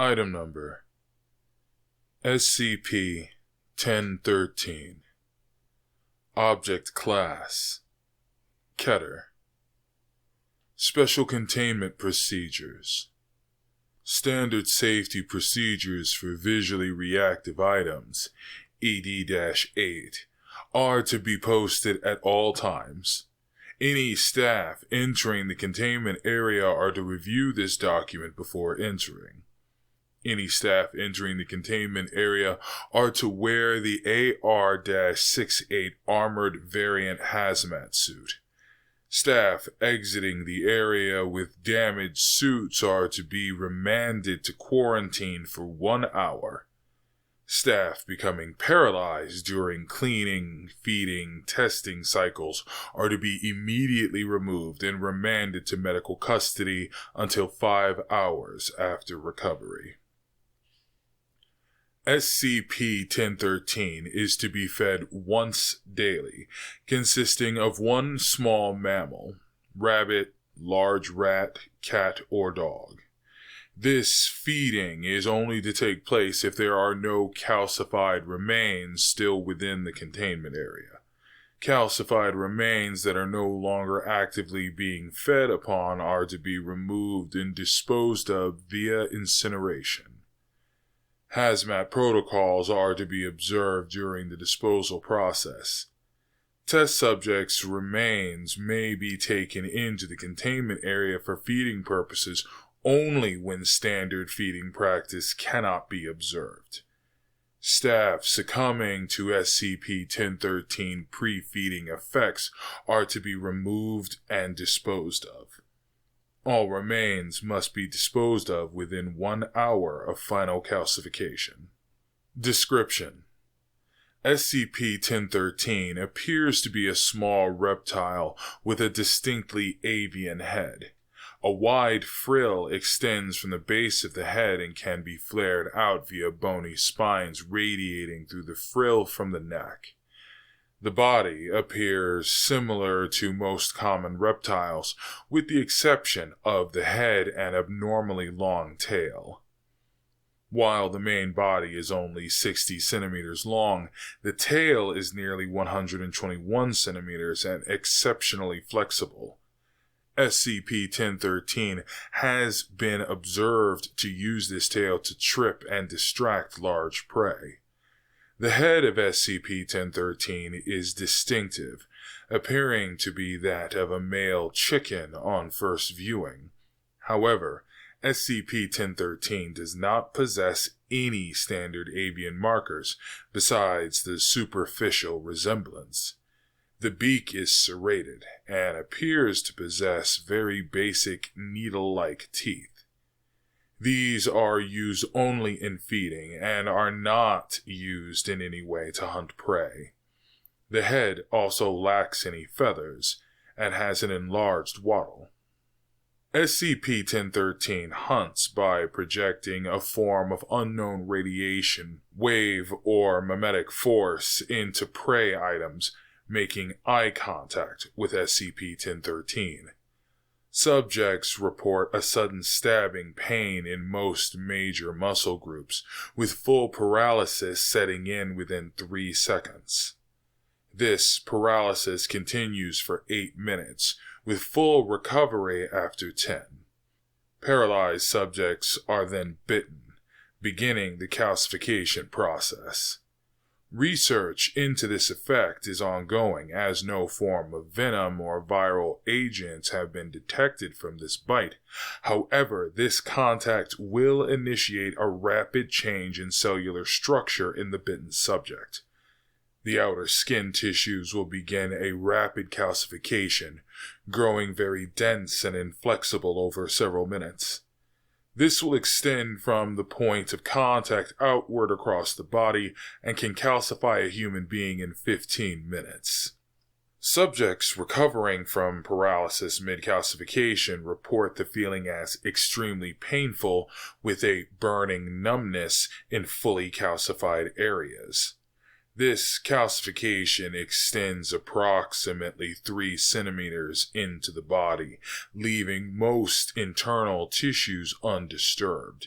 Item Number SCP-1013. Object Class Keter. Special Containment Procedures. Standard Safety Procedures for Visually Reactive Items, ED-8, are to be posted at all times. Any staff entering the containment area are to review this document before entering. Any staff entering the containment area are to wear the AR-68 Armored Variant Hazmat Suit. Staff exiting the area with damaged suits are to be remanded to quarantine for 1 hour. Staff becoming paralyzed during cleaning, feeding, testing cycles are to be immediately removed and remanded to medical custody until 5 hours after recovery. SCP-1013 is to be fed once daily, consisting of one small mammal, rabbit, large rat, cat, or dog. This feeding is only to take place if there are no calcified remains still within the containment area. Calcified remains that are no longer actively being fed upon are to be removed and disposed of via incineration. Hazmat protocols are to be observed during the disposal process. Test subjects' remains may be taken into the containment area for feeding purposes only when standard feeding practice cannot be observed. Staff succumbing to SCP-1013 pre-feeding effects are to be removed and disposed of. All remains must be disposed of within 1 hour of final calcification. Description: SCP-1013 appears to be a small reptile with a distinctly avian head. A wide frill extends from the base of the head and can be flared out via bony spines radiating through the frill from the neck. The body appears similar to most common reptiles, with the exception of the head and abnormally long tail. While the main body is only 60 centimeters long, the tail is nearly 121 centimeters and exceptionally flexible. SCP-1013 has been observed to use this tail to trip and distract large prey. The head of SCP-1013 is distinctive, appearing to be that of a male chicken on first viewing. However, SCP-1013 does not possess any standard avian markers besides the superficial resemblance. The beak is serrated and appears to possess very basic needle-like teeth. These are used only in feeding and are not used in any way to hunt prey. The head also lacks any feathers and has an enlarged wattle. SCP-1013 hunts by projecting a form of unknown radiation, wave, or mimetic force into prey items, making eye contact with SCP-1013. Subjects report a sudden stabbing pain in most major muscle groups, with full paralysis setting in within 3 seconds. This paralysis continues for 8 minutes, with full recovery after 10. Paralyzed subjects are then bitten, beginning the calcification process. Research into this effect is ongoing, as no form of venom or viral agents have been detected from this bite. However, this contact will initiate a rapid change in cellular structure in the bitten subject. The outer skin tissues will begin a rapid calcification, growing very dense and inflexible over several minutes. This will extend from the point of contact outward across the body and can calcify a human being in 15 minutes. Subjects recovering from paralysis mid-calcification report the feeling as extremely painful, with a burning numbness in fully calcified areas. This calcification extends approximately 3 centimeters into the body, leaving most internal tissues undisturbed.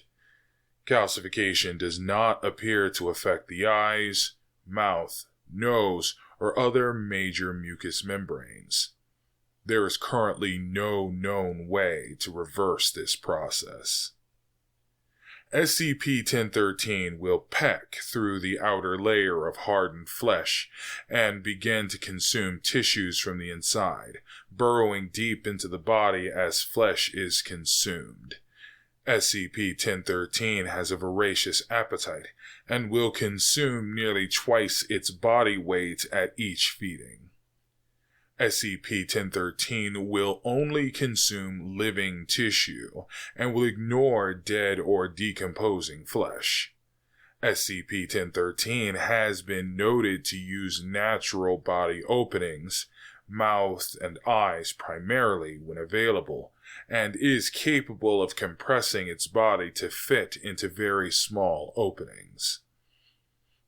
Calcification does not appear to affect the eyes, mouth, nose, or other major mucous membranes. There is currently no known way to reverse this process. SCP-1013 will peck through the outer layer of hardened flesh and begin to consume tissues from the inside, burrowing deep into the body as flesh is consumed. SCP-1013 has a voracious appetite and will consume nearly twice its body weight at each feeding. SCP-1013 will only consume living tissue and will ignore dead or decomposing flesh. SCP-1013 has been noted to use natural body openings, mouth and eyes primarily when available, and is capable of compressing its body to fit into very small openings.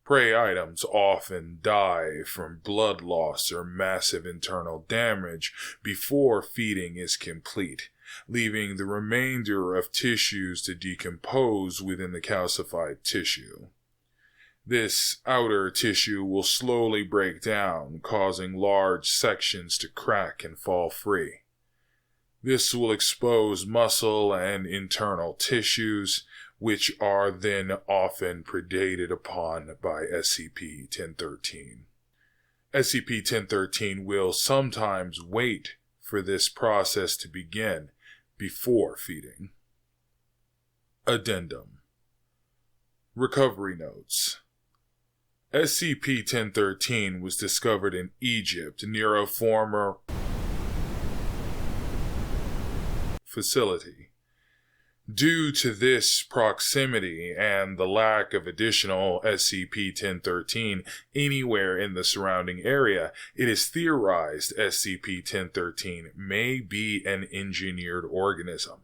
Prey items often die from blood loss or massive internal damage before feeding is complete, leaving the remainder of tissues to decompose within the calcified tissue. This outer tissue will slowly break down, causing large sections to crack and fall free. This will expose muscle and internal tissues, which are then often predated upon by SCP-1013. SCP-1013 will sometimes wait for this process to begin before feeding. Addendum. Recovery Notes. SCP-1013 was discovered in Egypt near a former facility. Due to this proximity and the lack of additional SCP-1013 anywhere in the surrounding area, it is theorized SCP-1013 may be an engineered organism.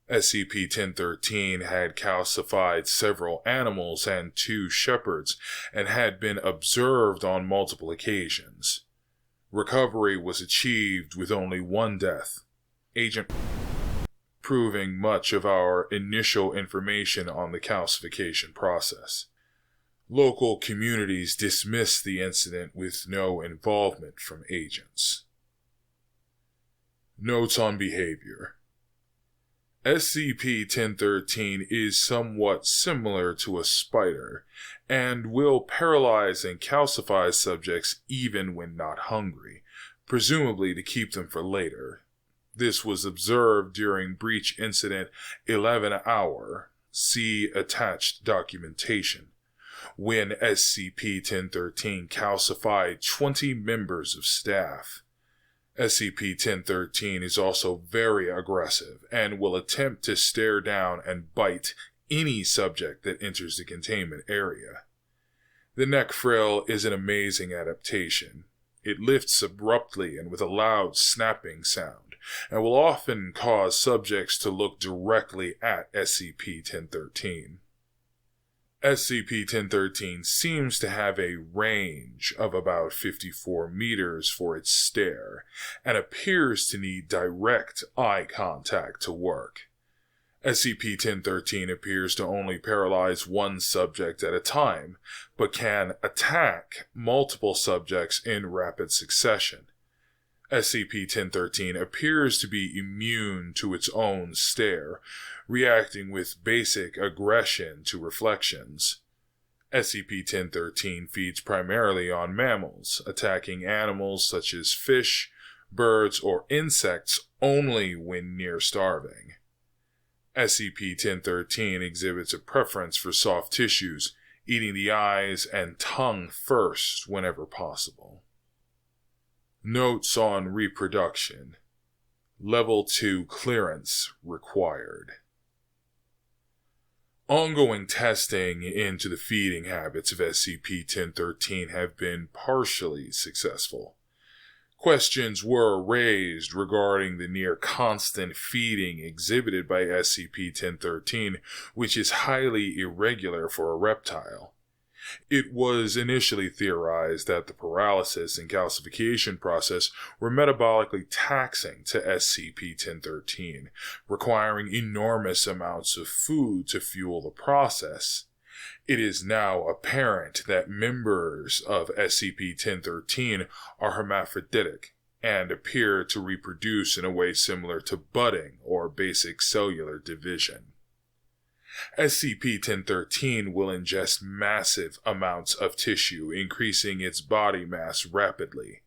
SCP-1013 had calcified several animals and 2 shepherds and had been observed on multiple occasions. Recovery was achieved with only 1 death. Agent proving much of our initial information on the calcification process. Local communities dismissed the incident with no involvement from agents. Notes on behavior. SCP-1013 is somewhat similar to a spider, and will paralyze and calcify subjects even when not hungry, presumably to keep them for later. This was observed during Breach Incident 11 Hour, see attached documentation, when SCP-1013 calcified 20 members of staff. SCP-1013 is also very aggressive and will attempt to stare down and bite any subject that enters the containment area. The neck frill is an amazing adaptation. It lifts abruptly and with a loud snapping sound, and will often cause subjects to look directly at SCP-1013. SCP-1013 seems to have a range of about 54 meters for its stare, and appears to need direct eye contact to work. SCP-1013 appears to only paralyze 1 subject at a time, but can attack multiple subjects in rapid succession. SCP-1013 appears to be immune to its own stare, reacting with basic aggression to reflections. SCP-1013 feeds primarily on mammals, attacking animals such as fish, birds, or insects only when near starving. SCP-1013 exhibits a preference for soft tissues, eating the eyes and tongue first whenever possible. Notes on reproduction. Level 2 clearance required. Ongoing testing into the feeding habits of SCP-1013 have been partially successful. Questions were raised regarding the near-constant feeding exhibited by SCP-1013, which is highly irregular for a reptile. It was initially theorized that the paralysis and calcification process were metabolically taxing to SCP-1013, requiring enormous amounts of food to fuel the process. It is now apparent that members of SCP-1013 are hermaphroditic and appear to reproduce in a way similar to budding or basic cellular division. SCP-1013 will ingest massive amounts of tissue, increasing its body mass rapidly.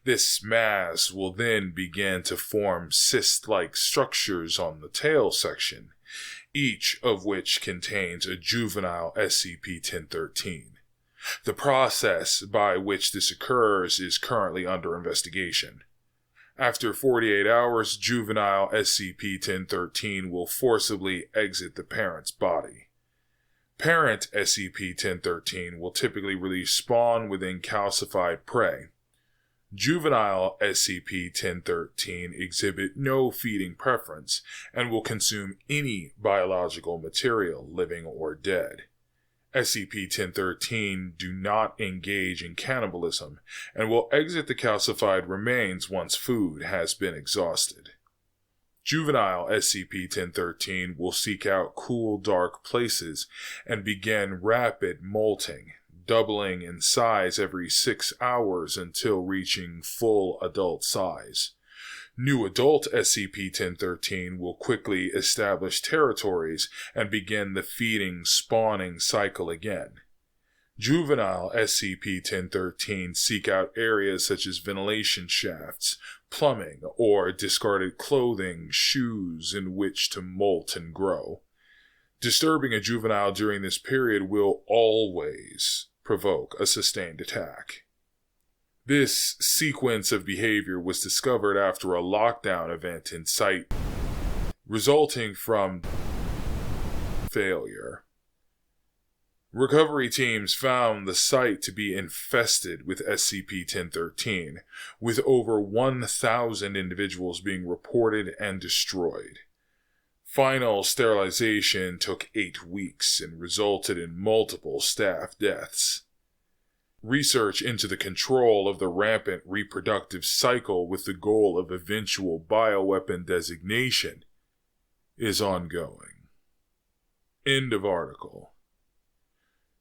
This mass will then begin to form cyst-like structures on the tail section, each of which contains a juvenile SCP-1013. The process by which this occurs is currently under investigation. After 48 hours, juvenile SCP-1013 will forcibly exit the parent's body. Parent SCP-1013 will typically release spawn within calcified prey. Juvenile SCP-1013 exhibit no feeding preference and will consume any biological material, living or dead. SCP-1013 do not engage in cannibalism and will exit the calcified remains once food has been exhausted. Juvenile SCP-1013 will seek out cool, dark places and begin rapid molting, doubling in size every 6 hours until reaching full adult size. New adult SCP-1013 will quickly establish territories and begin the feeding-spawning cycle again. Juvenile SCP-1013 seek out areas such as ventilation shafts, plumbing, or discarded clothing, shoes in which to molt and grow. Disturbing a juvenile during this period will always provoke a sustained attack. This sequence of behavior was discovered after a lockdown event in Site, resulting from failure. Recovery teams found the site to be infested with SCP-1013, with over 1,000 individuals being reported and destroyed. Final sterilization took 8 weeks and resulted in multiple staff deaths. Research into the control of the rampant reproductive cycle with the goal of eventual bioweapon designation is ongoing. End of article.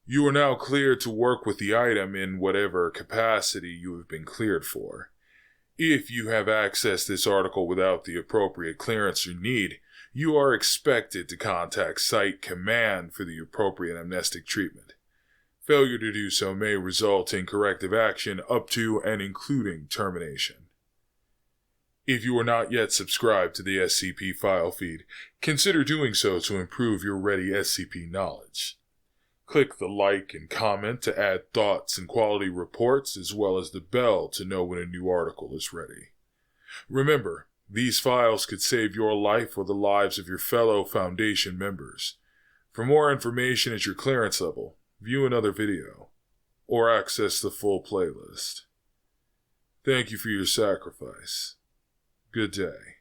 You are now cleared to work with the item in whatever capacity you have been cleared for. If you have accessed this article without the appropriate clearance you need, you are expected to contact Site Command for the appropriate amnestic treatment. Failure to do so may result in corrective action up to and including termination. If you are not yet subscribed to the SCP file feed, consider doing so to improve your ready SCP knowledge. Click the like and comment to add thoughts and quality reports, as well as the bell to know when a new article is ready. Remember, these files could save your life or the lives of your fellow Foundation members. For more information at your clearance level, view another video, or access the full playlist. Thank you for your sacrifice. Good day.